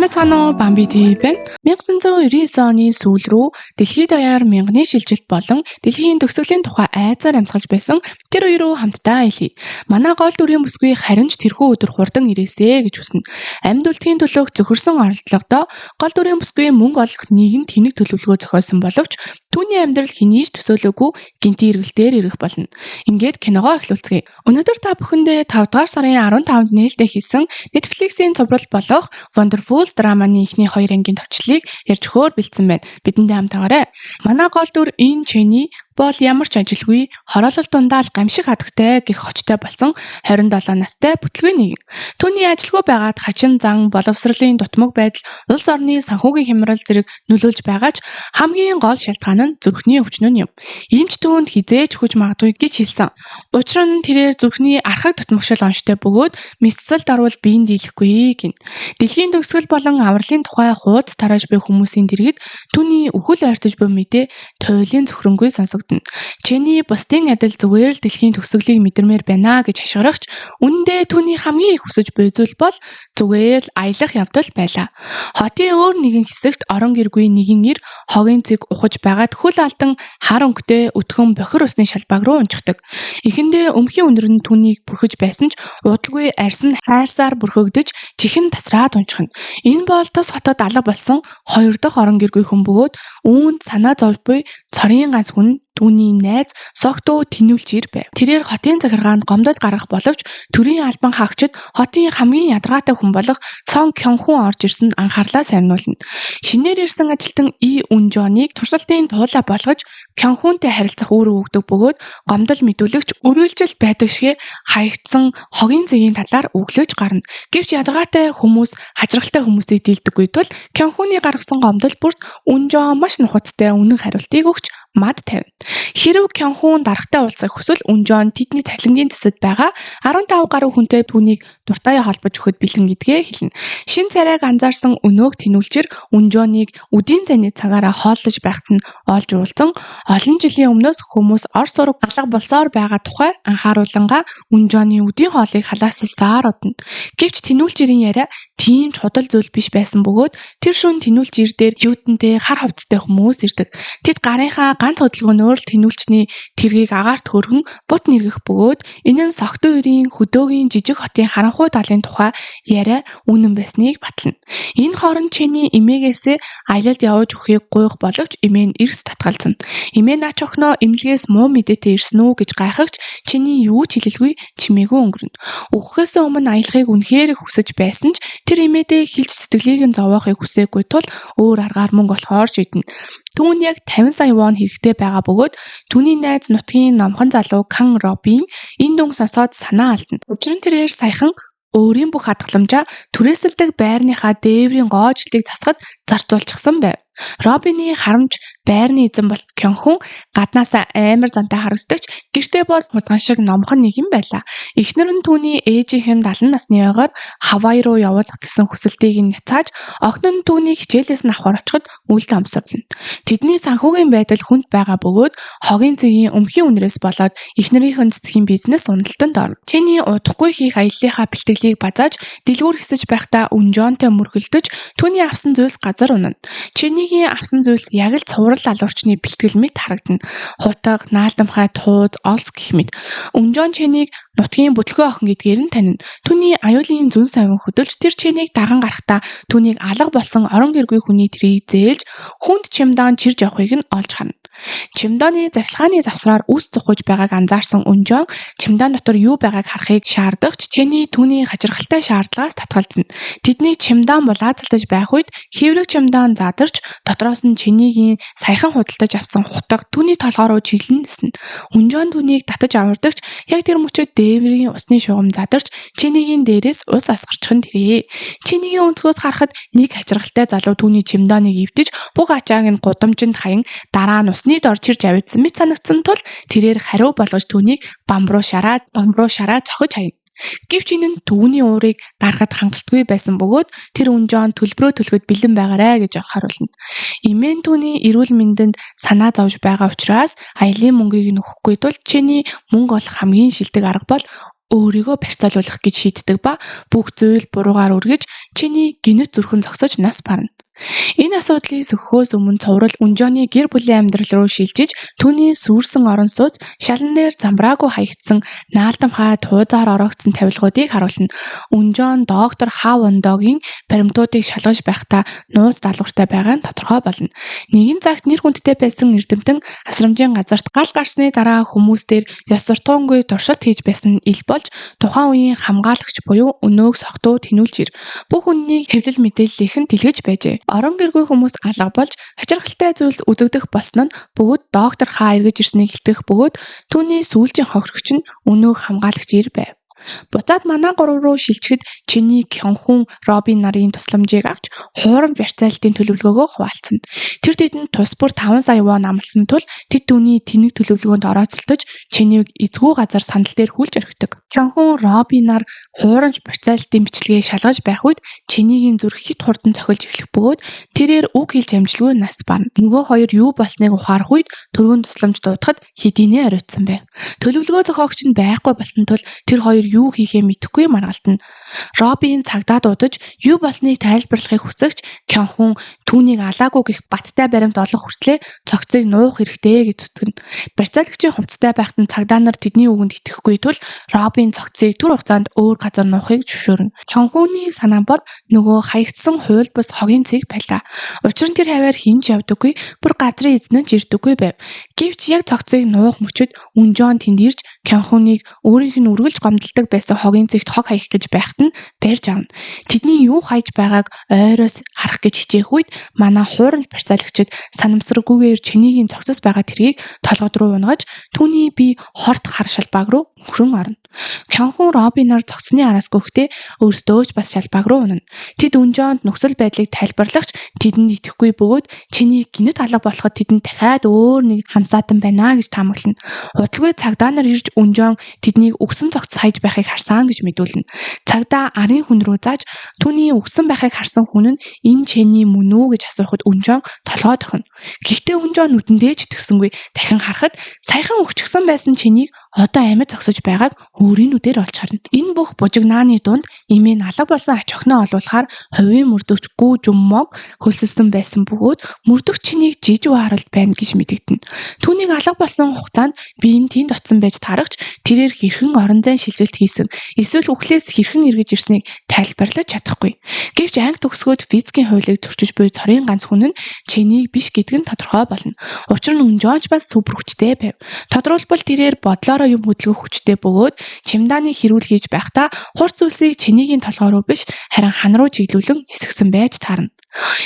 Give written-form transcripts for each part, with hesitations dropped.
Самбайцгаано Бамби ТV байна. 1999 оны сүүл рүү дэлхийд даяар мянганы шилжилт болон дэлхийн төгсгөлийн тухай айцаар амьсгалж байсан тэр хоёр руу хамтдаа илий. Манай гол дүрийн бүсгүй харин ч тэрхүү өдөр хурдан ирээсэ гэж хүснэ. Амьд үлдэхийн төлөөх зөвхөрсөн оролдлогодоо гол дүрийн бүсгүй мөнгө олох нийгэм тэнэг төлөвлөгөө зохиосон боловч түүний амьдрал хэний ч төсөөлөөгүй гинти эргэлтээр ирэх болно. Ингээд киногоо эхлүүлцгээе. Өнөөдөр та бүхэндээ 5 дугаар сарын 15-нд нээлттэй хийсэн Netflix-ийн цуврал болох Wonderful драманы эхний 2 ангийн товчлыг ярьж өгөхөөр бэлдсэн байна. Бидэндээ хамтаагаарай. Манай гол дүр Ин Чэни бол ямар ч ажилгүй, хороолол дундаа л гамшиг хатагтай гэх хочтой болсон 27 настай бүтлгүй нэгэн. Түүний ажилгүй байгаад хачин зан, боловсролын дутмаг байдал, улс орны санхүүгийн хямрал зэрэг нөлөөлж байгаа ч хамгийн гол шалтгаан нь зүрхний өвчнөн юм. Иймч түүнд хизээж хүч магадгүй гэж хэлсэн. Учир нь тэрээр зүрхний архаг дутмагшил онцтой бөгөөд мэдсэлд орвол биеийн дийлэхгүй гин. Дэлхийн төгсгөл болон авралын тухай хуудас тарааж буй хүмүүсийн дэргэд түүний өхөл ойртож буй мэдээ туйлын зөвхрөнгөө сонсогдно. Чэни бусдын адил зүгээр л дэлхийн төгсгөлийг мэдэрмээр байна гэж хашгирагч үнэндээ түүний хамгийн их хүсэж буй зүйл бол зүгээр л аялах явдал байлаа. Хотын өөр нэгэн хэсэгт орон гэргүй нэгэн ир хогийн цэг ухаж байгаад хөл алдан хар өнгөтэй өтгөн бохир усны шалбааг руу унчихдаг. Эхэндээ өмхийн өнөр нь түүнийг бүрхэж байсан ч удалгүй арьс нь хайрсаар бүрхэгдэж чихэн тасраад унчихна. Энэ бол тус хотод алга болсон 2 дахь орон гэргүй хүн бөгөөд үүнд санаа зовж буй цорын ганц хүн түүний найз Сокто тэнүүлж ир байв. Тэрээр хотын захиргаанд гомдод гарах боловч төрийн албан хаагчид хотын хамгийн ядаргаатай хүн болох Сон Кёнхун орж ирсэнд анхаарлаа сарниулна. Шинээр ирсэн ажилтан И Үнжоныг туршилтын туулаа болгож Кёнхунтэй харилцах үүрэг өгдөг бөгөөд гомдол мэдүүлэгч үргэлжил байдаг шигэ хаягдсан хогийн цэгийн талаар өглөөж гарна. Гэвч ядаргаатай хүмүүс хачиргалтай хүмүүсийг дийлдэггүй тул Кёнхуны гаргасан гомдол бүрт Үнжон маш нухацтай үнэн хариултыг өгч мад тавина. Хэрв Кёнхун дарагтай уулзах хүсвэл Үнжон тэдний цалингийн тэсэд байгаа 15 гаруй хүнтэй түүнийг дуртай холбож өгөхөд бэлэн гэдгээ хэлнэ. Шин царайг анзаарсан өнөөг тэнүүлчээр Үнжоныг үдийн зайны цагаараа хооллож байхад нь олж уулзсан олон жилийн өмнөөс хүмүүс ор сураг алга болсоор байгаа тухай анхааруулангаа Үнжоны үдийн хоолыг халаасалсаар удна. Гэвч тэнүүлчэрийн яриа тийм ч худал зүйл биш байсан бөгөөд тэр шөнө тэнүүлчэр дээр юутантэй хар хувцастай хүмүүс ирдэг. Тэд гарынхаа ганц хөдөлгөөнөөр л тэнүүлчний тэргийг агаарт хөргөн бут нэргэх бөгөөд энэ нь Сокто хоёрын хөдөөгийн жижиг хотын харанхуй талын тухай яриа үнэн байсныг батлана. Энэ хооронд Чэни эмээгээсээ аялалд явж өгөхийг гуйх боловч эмээ нь эрс татгалзана. Эмээ наач охиноо эмнэлгээс муу мэдээтэй ирсэн үү гэж гайхагч Чэни юу ч хэлэлгүй чимээгүй өнгөрнө. Өгөхөөс өмнө аялахыг үнэхээр хүсэж байсан ч тэр эмээдээ хэлж сэтгэлийг нь зовоохыг хүсээгүй тул өөр аргаар мөнгө олохоор шийднэ. Түүнд яг 50 сая вон хэрэгтэй байгаа бөгөөд түүний найз нутгийн номхон залуу Кан Робин энэ дүнг сонсоод санаа алдна. Учир нь тэрээр саяхан өөрийн бүх хадгаламжаа түрээсэлдэг байрныхаа дээврийн гоожлыг засахад зарцуулчихсан байв. Робины харамж байрны эзэн бол Кёнхун гаднаасаа амар зантай харагддаг ч гэртээ бол хулган шиг номхон нэгэн байлаа. Эхнэр нь түүний ээжийнхэн 70 насны ойгоор Хавай руу явуулах гэсэн хүсэлтийг нь няцааж охин нь түүнийг хичээлээс нь авахар очиход үл дамсарлана. Тэдний санхүүгийн байдал хүнд байгаа бөгөөд хогийн цэгийн өмхийн үнэрээс болоод эхнэрийнхэн цэцгийн бизнес уналтанд орно. Чэни удахгүй хийх аяллахаа бэлтгэлийг базааж дэлгүүр хэсэж байхдаа Үнжонтой мөргөлдөж түүний авсан зүйлс газар унана. Чэнигийн авсан зүйлс яг л цуврал алуурчны бэлтгэл мэт харагдана. Хутаг, наалдамхай, тууз, олс гэх мэт. Үнжон Чэнийг нутгийн бүтлгүй охин гэдгээр нь танина. Түүний аюулын зүн совин хөдөлж тэр Чэнийг даган гарахтаа түүнийг алга болсон орон гэргүй хүний тэрийг зээлж хүнд чемодан чирж явахыг нь олж харна. Чемоданы захилгааны завсраар үс цухаж байгааг анзаарсан Үнжон чемодан дотор юу байгааг харахыг шаардагч Чэни түүний хачиргалтай шаардлагаас татгалзна. Тэдний чемодан булаацалдаж байх үед хэврэг чемодан задарч дотроос нь Чэнигийн саяхан худалдаж авсан хутаг түүний толгоо руу чиглэн ниснэ. Үнжон түүнийг татаж авардагч яг тэр мөчөд дээврийн усны шугам задарч Чэнигийн дээрээс ус асгарчихын тэрээ. Чэнигийн өнцгөөс харахад нэг хачиргалтай залуу түүний чемоданыг эвдэж бүх ачааг нь гудамжинд хаян дараа нь усны дор чирж авчихсан мэт санагдсан тул тэрээр хариу болгож түүнийг бамруу шараа цохиж хаяна. Гэвч энэ нь түүний уурыг дарахад хангалтгүй байсан бөгөөд тэр Үнжон төлбөрөө төлөхөд бэлэн байгаарай гэж анхааруулна. Эмээ нь түүний эрүүл мэндэнд санаа зовж байгаа учраас аялын мөнгийг нь өгөхгүй тул Чэни мөнгө олох хамгийн шилдэг арга бол өөрийгөө барьцаалуулах гэж шийддэг ба бүх зүйл буруугаар үргэж чиний гинэт зүрхэн зогсож нас барна. Энэ асуудлыг сөхөхөөс өмнө цуврал Үнжооны гэр бүлийн амьдрал руу шилжиж түүний сүрсэн орон сууц шалан дээр замбраагүй хаягдсан наалдамхай туузаар ороогдсон тавилгуудыг харуулна. Үнжоон доктор Хав Ондогийн баримтуудыг шалгаж байхдаа нууц даалгавартай байгаа нь тодорхой болно. Нэгэн цагт нэр хүндтэй байсан эрдэмтэн асрамжийн газарт гал гарсны дараа хүмүүстээр ёс суртахуунгүй туршилт хийж байсан нь ил болж тухайн үеийн хамгаалагч буюу өнөөг согтуу тэнүүлж ир. Бүх үннийг хэвлэл мэдээллийнхэн дэлгэж байжээ. Орон гэргүй хүмүүс алга болж хачирхалтай зүйлс үзэгдэх болсон нь бөгөөд доктор Хаа эргэж ирснийг илтгэх бөгөөд түүний сүүлчийн хохирогч нь өнөөг хамгаалагч ир байв. Буцаад манай гурав руу шилжихэд чиний Кёнхун Робин нарын тусламжийг авч хуурамч барьцааллын төлөвлөгөөгөө хуваалцсан. Тэр тэдэнд тус бүр 5 сая вон амласан тул тэд түүний тэнэг төлөвлөгөөнд орооцолдож чинийг эзгүй газар сандал дээр хүлж орхидог. Кёнхун Робин нар хуурамч барьцааллын бичлэгээ шалгаж байх үед чинийгийн зүрх хит хурдан цохилж эхлэх бөгөөд тэрээр үг хэлж амжилгүй нас барна. Нөгөө хоёр юу болсныг ухаарах үед түргэн тусламж дуудахад хэдийнэ оройтсан байв. Төлөвлөгөө зохиогч нь байхгүй болсон тул тэр хоёр юу хийхээ мэдэхгүй маргалтна. Робин цагдаа дуудаж юу болсныг тайлбарлахыг хүсэгч Кёнхун түүнийг алаагүй гэх баттай баримт олох хүртлээр цогцыг нуух хэрэгтэй гэж зүтгэн. Барьцаалагчийн хувцастай байхад нь цагдаа нар тэдний үгэнд итгэхгүй тул Робин цогцыг түр хугацаанд өөр газар нуухыг зөвшөөрнө. Кёнхуны санаа бол нөгөө хаягдсан хууль бус хогийн цэг байлаа. Учир нь тэр хаваар хинж явдаггүй, бүр газрын эзнэн ч ирдэггүй байв. Гэвч яг цогцыг нуух мөчөд Үнжоон тэнд ирж Кёнхуныг өөрийнх нь үргэлж гомдолдог байсан хогийн цэгт хог хаях гэж байхад нь барьж авна. Тэдний юу хайж байгааг ойроос харах гэж хичээх үед манай хуурамч барьцаалагчид санамсаргүйгээр чинийгийн цогцос байгаа тэргийг толгод руу унгаж түүний бие хорт хар шалбааг руу мөхрөн орно. Кёнхун Робиноор цогцны араас гүрэхдээ өөрсдөө ч бас шалбааг руу унана. Тэд Үнжоонд нөхцөл байдлыг тайлбарлагч тэдэнд итгэхгүй бөгөөд чиний гинэт алга болоход тэдэнд дахиад өөр нэг хамсаатан байна гэж таамаглана. Удалгүй цагдаа нар ирж Үнжоон тэднийг өгсөн цогц хайж байхыг харсан гэж мэдүүлнэ. Цагдаа арын хүн рүү зааж түүний өгсөн байхыг харсан хүн нь энэ чиний мөн үү гэж асуухад Үнжоон толгой дохино. Гэхдээ Үнжоон нүдэндээ ч итгэсэнгүй дахин харахад саяхан өгчихсөн байсан чинийг одоо амьд зогсож байгааг өөрийн нүдээр олж харна. Энэ бүх бужигнааны дунд эмээ алга болсон ач охиноо олуулахаар хувийн мөрдөгч Гүү Жуммог хөлсөлсөн байсан бөгөөд мөрдөгч чинийг жижиг харалт байна гэж мэдэгдэнэ. Түүнийг алга болсон хугацаанд би энэ тэнд очсон байж таарагч тэрээр хэрхэн орон зайн шилжилт хийсэн эсвэл үхлээс хэрхэн эргэж ирснийг тайлбарлаж чадахгүй. Гэвч анги төгсгөөд физикийн хуулийг зөрчиж буй цорын ганц хүн нь чинийг биш гэдэг нь тодорхой болно. Учир нь Үнжоонч бас супер хүчтэй байв. Тодорхойлбол тэрээр бодлороо юм хөдөлгөх хүчтэй бөгөөд чимдааны хэрүүл хийж байхдаа хурц зүйлсийг чинийгийн толгой руу биш харин хан руу чиглүүлэн нисгсэн байж таарна.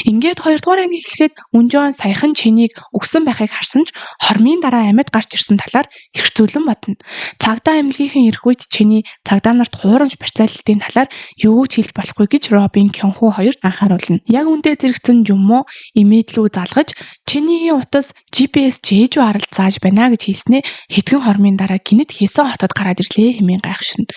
Ингээд 2 дугаар анги эхлэхэд Үнжоон саяхан чинийг өгсөн байхыг харсан ч хормын дараа амьд гарч ирсэн талаар хэрцүүлэн бодно. Цагдаа эмнэлгийнхэн ирэх үед чиний цагдаа нарт хуурамч барьцааллын талаар юу ч хэлж болохгүй гэж Робин Кёнху хоёрт анхааруулна. Яг үндэ зэрэгцэн Жуммо имэйл рүү залгаж чинийгийн утас GPS Жээжүү аралд зааж байна гэж хэлснээ хэдхэн хормын дараа гинэт Хэсэн хотод гараад ирлээ хэмээн гайхширна.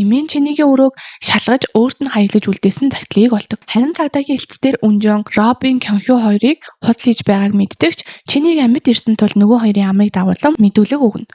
Эмийн чинийгийн өрөөг шалгаж өөрт нь хаяглаж үлдээсэн цагтлыг олдог. Харин цагдаагийн хэлцээр Үнжоон Робин Кёнху хоёрыг худал хийж байгааг мэддэгч чинийг амьд ирсэн тул нөгөө хоёрын амыг дагуулan мэдүүлэг өгнө.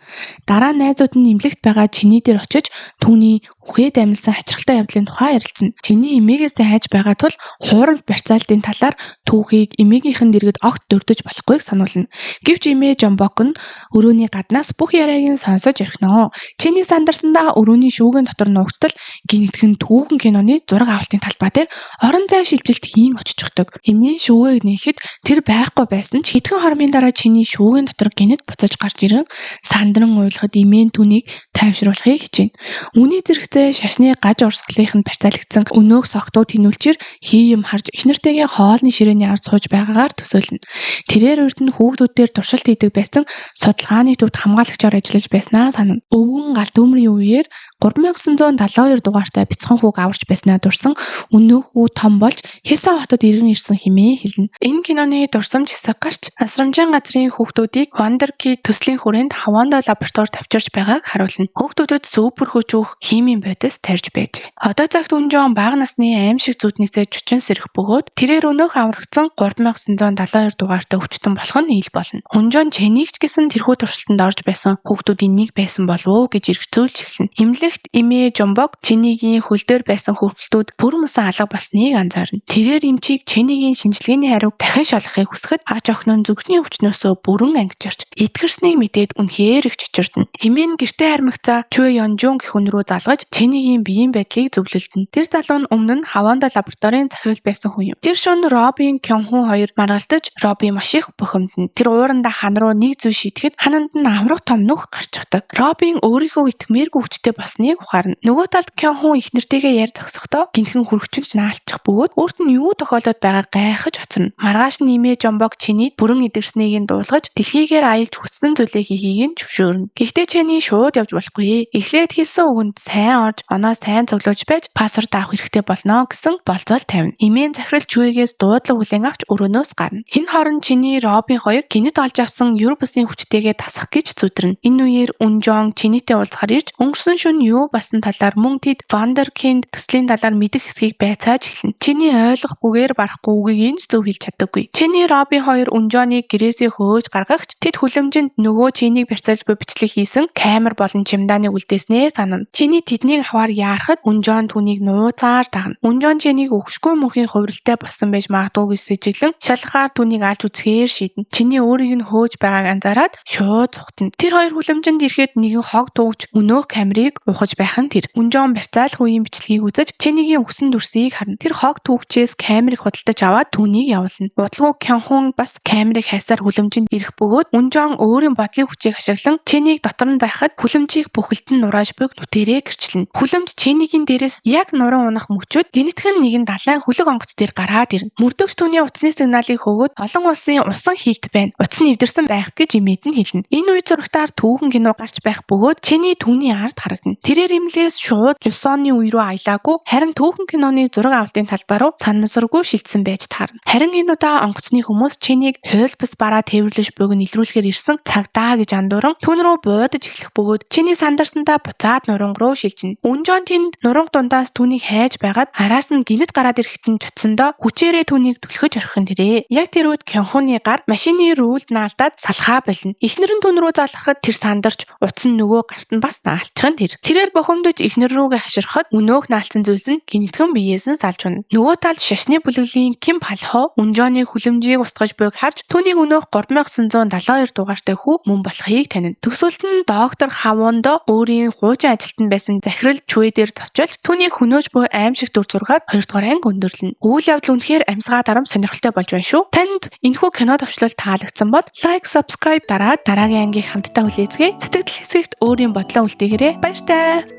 Дараа найзууд нь эмнэлэгт байгаа чиний дээр очиж түүний үхээд амьсан хачирхалтай явдлын тухай ярилцсан. Чиний эмээгээсээ хайж байгаа тул хуурамч барьцааллын талаар түүхийг эмээгийнхэн дэргэд огт дурдж болохгүйг сануулна. Гэвч эмээ Жомбок нь өрөөний гаднаас бүх яриаг нь сонсож орхино. Чиний сандарсандаа өрөөний шүүгийн дотор нуугдтал гинтгэн түүхэн киноны зураг авалтын талбай дээр орон зай шилжилт хийн очиждаг. Эмийн шүүгийг нээхэд тэр байхгүй байсан ч хэдхэн хормын дараа чиний шүүгийн дотор гинэт буцаж гарч ирэн сандран уйлахад эмээ түүнийг тайвшруулахыг хичээнэ. Үүний зэрэгцээ шашны гаж урсгалынх нь барьцаалагдсан өнөөг согтуу тэнүүлчээр хий юм харж эхнэртэйгээ хоолны ширээний ард сууж байгаагаар төсөөлнө. Тэрээр урд нь хүүхдүүдээр туршилт хийдэг байсан судалгааны төвд хамгаалагчаар ажиллаж байснаа санана. Өвгөн галт өмрийн үеэр 3972 дугаартай бяцхан хүүг аварч байснаа дурсан өнөөх хүү том болж Хэсэн хотод иргэн ирсэн хэмээн хэлнэ. Энэ киноны дурсамж хэсэг гарч асрамжийн газрын хүүхдүүдийг Wonder Kid төслийн хүрээнд Хавондо лабораторид авчирч байгааг харуулна. Хүүхдүүдэд супер хүчөөх химийн бодис тарьж байжээ. Одоо цагт Үнжоон бага насны аим шиг зүуднээсээ чучин сэрэх бөгөөд тэрээр өнөөх аврагдсан 3972 дугаартай өвчтөн болох нь ил болно. Үнжоон чинийг ч гэсэн тэрхүү туршилтанд орж байсан хүүхдүүдийн нэг байсан болов уу гэж эргцүүлж эхэлнэ. Эмнэлэг Тэгэхт Имэ Жомбок Чинигийн хөл дээр байсан хөвгөлтүүд бүр мөсөн алга болсныг анзаарна. Тэрээр эмчийг Чинигийн шинжилгээний хариуг дахин шалгахыг хүсэхэд ач охин нь зүгтний өвчнөөсөө бүрэн ангижирч итгэрснийг мэдээд үнэхээр их чочирдно. Имэ нь гэртээ хармагцаа Чуэ Ёнжун гэх хүн рүү залгаж Чинигийн биеийн байдлыг зөвлөлдөнө. Тэр залуу нь өмнө нь Хаванда лабораторийн захирал байсан хүн юм. Тэр шөнө Робин Кёнхун хоёр маргалдаж Робин маш их бухимдана. Тэр уурандаа хан руу нэг зүйл шийдэхэд хананд нь амрах том нүх гарч чаддаг. Робин өөрийнхөө итгэмээргүй хүчтэй болсныг ухаарна. Нөгөө талд Кёнхун их нэртэйгээ ярь зогсохдоо гинхэн хөргөчөнд наалчих бөгөөд өөрт нь юу тохиолдоод байгааг гайхаж оцорно. Маргааш нь Имэ Жомбок Чинид бүрэн эдэрснийг нь дуулгаж дэлхийгээр аялж хүссэн зүйлээ хийхийг нь зөвшөөрнө. Гэхдээ Чиний шууд явж болохгүй. Эхлээд хэлсэн үгэнд сайн орж, оноо сайн цуглуулж байж пассворд авах хэрэгтэй болно гэсэн болцол тавина. Имэн захирал Чуэгээс дуудлага хүлээн авч өрөөнөөс гарна. Энэ хооронд Чиний Робин хоёр гинэт олж авсан Юрбусын хүчтэйгээ тасах гэж зүдрэнэ. Энэ үеэр Унжон Чинитэй уулзахаар ирж өнгөрсөн шөнө юу басан талаар мөн тэд Вандеркинд төслийн талаар мэдэх хэсгийг байцааж эхэлнэ. Чиний ойлгохгүйгээр барахгүй үгийг энэ зөв хэлж чаддаггүй. Чиний Робин хоёр Унжоныг гэрээсээ хөөж гаргахч тэд хүлэмжинд нөгөө Чинийг барьцааж буй бичлэг хийсэн камер болон чемоданыг үлдээснээ санана. Чиний тэднийг аваар яарахад Унжон түүнийг нууцаар дагна. Унжон Чинийг өгшгүй мөнхийн хувиралтай болсон байж магадгүй гэж сэжиглэн шалхахаар түүнийг алж үзэхээр шийднэ. Чиний өөрийг нь хөөж байгааг анзаараад шууд цухтана. Тэр хоёр хүлэмжинд ирэхэд нэгэн хог төвч өнөөх камерыг ухаж байх нь тэр. Унжон барьцаалах үеийн бичлэгийг үзэж Чинигийн өгсөн дүрсийг харна. Тэр хог төвчээс камерыг худалдаж аваад түүнийг явуулна. Удалгүй Кёнхун бас камерыг хайсаар хүлэмжинд ирэх бөгөөд Унжон өөрийн бодлыг хүчийг ашиглан Чинийг дотор нь байхад хүлэмжийг бүхэлд нь нурааж буйг нүдэрээ гэрчлэнэ. Хүлэмж Чинигийн дээрээс яг нуран унах мөчөд гинэтхэн нэгэн далайн хөлөг онгоц дээр гараад ирнэ. Мөрдөгч түүний утасны сигналыг өгөөд олон улсын усан хийлт байна. Утас нь эвдэрсэн байх гэж имэд нь хэлнэ. Энэ үе зурагтаар түүхэн кино гарч байх бөгөөд Чиний түүний ард харагдана. Тэрээр имлээс шууд Жусоны үе рүү аялаагүй харин түүхэн киноны зураг авалтын талбай руу санамсаргүй шилжсэн байж таарна. Харин энэ удаа онгоцны хүмүүс Чинийг хуйлбас бараа тээвэрлэж буйг нь илрүүлэхээр ирсэн цагдаа гэж андууран түүн рүү буудаж эхлэх бөгөөд Чиний сандарсандаа буцаад нуранг руу шилжинэ. Унжон тэнд нуранг дундаас түүнийг хайж байгаад араас нь гинэт гараад ирэхэд нь чодсондоо хүчээрээ түүнийг түлхэж орхин тэрэ. Яг тэр үед Кёнхуны гар машины рүүлд наалдаад салхаа болно. Эхнэр нь түүн рүү залгахад тэр сандарч утас нь нөгөө гарт нь бас наалчихan тэр. Тэрээр бохомдож эхнэр рүүгээ хаширхад өнөөх наалцсан зүйлс нь гинэтхэн биеэс нь салж байна. Нөгөө талд шашны бүлэглэлийн Ким Палхо Унжоны хүлэмжийг устгаж буйг харж түүнийг өнөөх 3972 дугаартай хүү мөн болохыг танина. Төгсөлт нь доктор Хавондо өөрийн хуучин ажилтнанд байсан захирал Чуэ дээр очиж түүнийг хөнөөж буй аимшиг дүр зургаад 2 дугаар анги өндөрлөнө. Үйл явдал үнэхээр амьсгаа дарам сонирхолтой болж байна шүү. Танд энэхүү кино төвчлөл таалагдсан бол лайк, subscribe дараад дараагийн ангийг хамтдаа хүлээцгээе. Сэтгэл хэсэгт өөрийн бодлоо үлдээгээрэй. Баяртай.